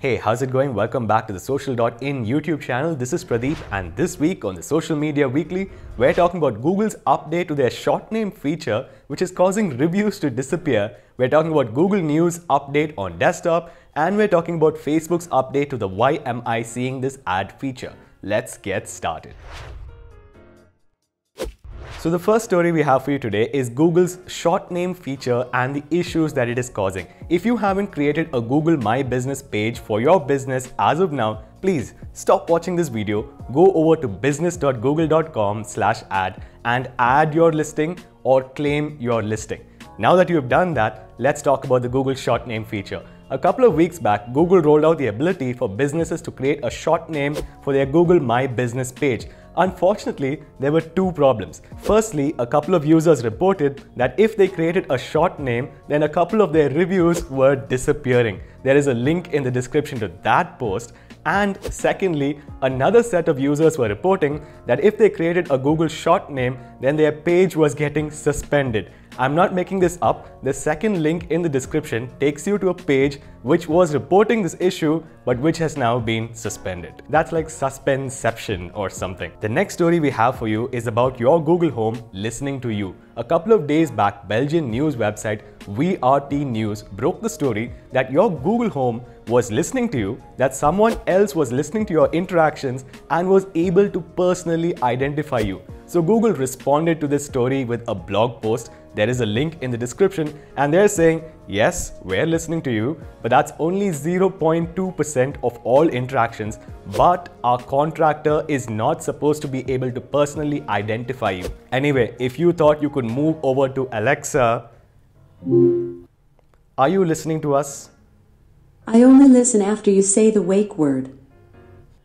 Hey, how's it going? Welcome back to the Social.in YouTube channel. This is Pradeep, and this week on the Social Media Weekly, we're talking about Google's update to their short name feature, which is causing reviews to disappear. We're talking about Google News update on desktop, and we're talking about Facebook's update to the Why Am I Seeing This ad feature. Let's get started. So the first story we have for you today is Google's short name feature and the issues that it is causing. If you haven't created a Google My Business page for your business as of now, please stop watching this video, go over to business.google.com/ad and add your listing or claim your listing. Now that you have done that, let's talk about the Google short name feature. A couple of weeks back, Google rolled out the ability for businesses to create a short name for their Google My Business page. Unfortunately, there were two problems. Firstly, a couple of users reported that if they created a short name, then a couple of their reviews were disappearing. There is a link in the description to that post. And secondly, another set of users were reporting that if they created a Google short name, then their page was getting suspended. I'm not making this up. The second link in the description takes you to a page which was reporting this issue, but which has now been suspended. That's like suspenception or something. The next story we have for you is about your Google Home listening to you. A couple of days back, Belgian news website VRT News broke the story that your Google Home was listening to you, that someone else was listening to your interactions and was able to personally identify you. So Google responded to this story with a blog post. There is a link in the description and they're saying, yes, we're listening to you, but that's only 0.2% of all interactions, but our contractor is not supposed to be able to personally identify you. Anyway, if you thought you could move over to Alexa, are you listening to us? I only listen after you say the wake word.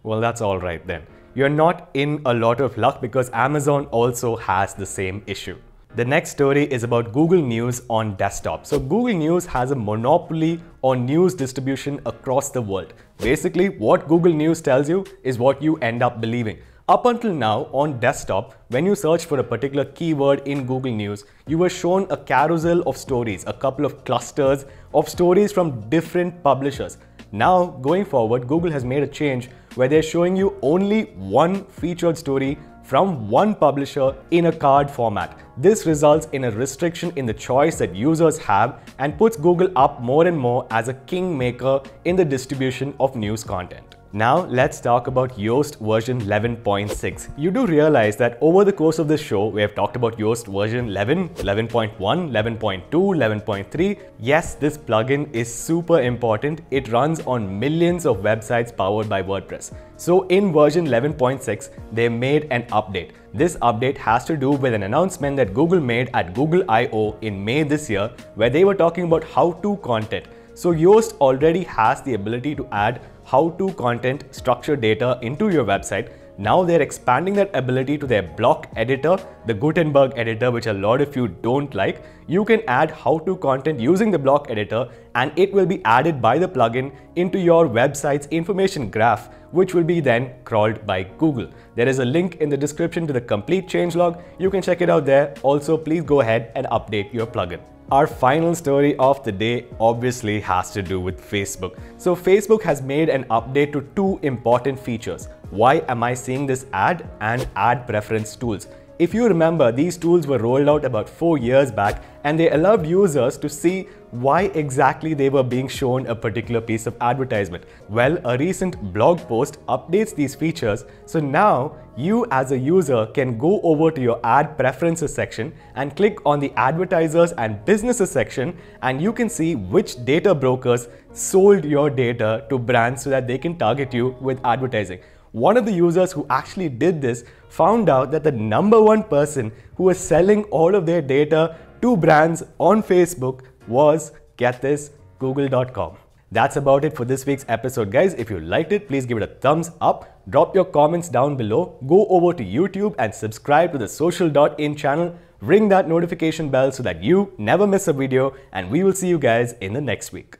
Well, that's all right then. You're not in a lot of luck because Amazon also has the same issue. The next story is about Google News on desktop. So Google News has a monopoly on news distribution across the world. Basically, what Google News tells you is what you end up believing. Up until now, on desktop, when you search for a particular keyword in Google News, you were shown a carousel of stories, a couple of clusters of stories from different publishers. Now, going forward, Google has made a change where they're showing you only one featured story from one publisher in a card format. This results in a restriction in the choice that users have and puts Google up more and more as a kingmaker in the distribution of news content. Now let's talk about Yoast version 11.6. You do realize that over the course of this show, we have talked about Yoast version 11, 11.1, 11.2, 11.3. Yes, this plugin is super important. It runs on millions of websites powered by WordPress. So in version 11.6, they made an update. This update has to do with an announcement that Google made at Google I/O in May this year, where they were talking about how-to content. So Yoast already has the ability to add how-to content structured data into your website. Now they're expanding that ability to their block editor, the Gutenberg editor, which a lot of you don't like. You can add how-to content using the block editor and it will be added by the plugin into your website's information graph, which will be then crawled by Google. There is a link in the description to the complete changelog. You can check it out there. Also, please go ahead and update your plugin. Our final story of the day obviously has to do with Facebook. So Facebook has made an update to two important features. Why am I seeing this ad? And ad preference tools. If you remember, these tools were rolled out about 4 years back and they allowed users to see why exactly they were being shown a particular piece of advertisement. Well, a recent blog post updates these features. So now you as a user can go over to your ad preferences section and click on the advertisers and businesses section and you can see which data brokers sold your data to brands so that they can target you with advertising. One of the users who actually did this found out that the #1 person who was selling all of their data to brands on Facebook was, get this, Google.com. That's about it for this week's episode, guys. If you liked it, please give it a thumbs up. Drop your comments down below. Go over to YouTube and subscribe to the Social.in channel. Ring that notification bell so that you never miss a video, and we will see you guys in the next week.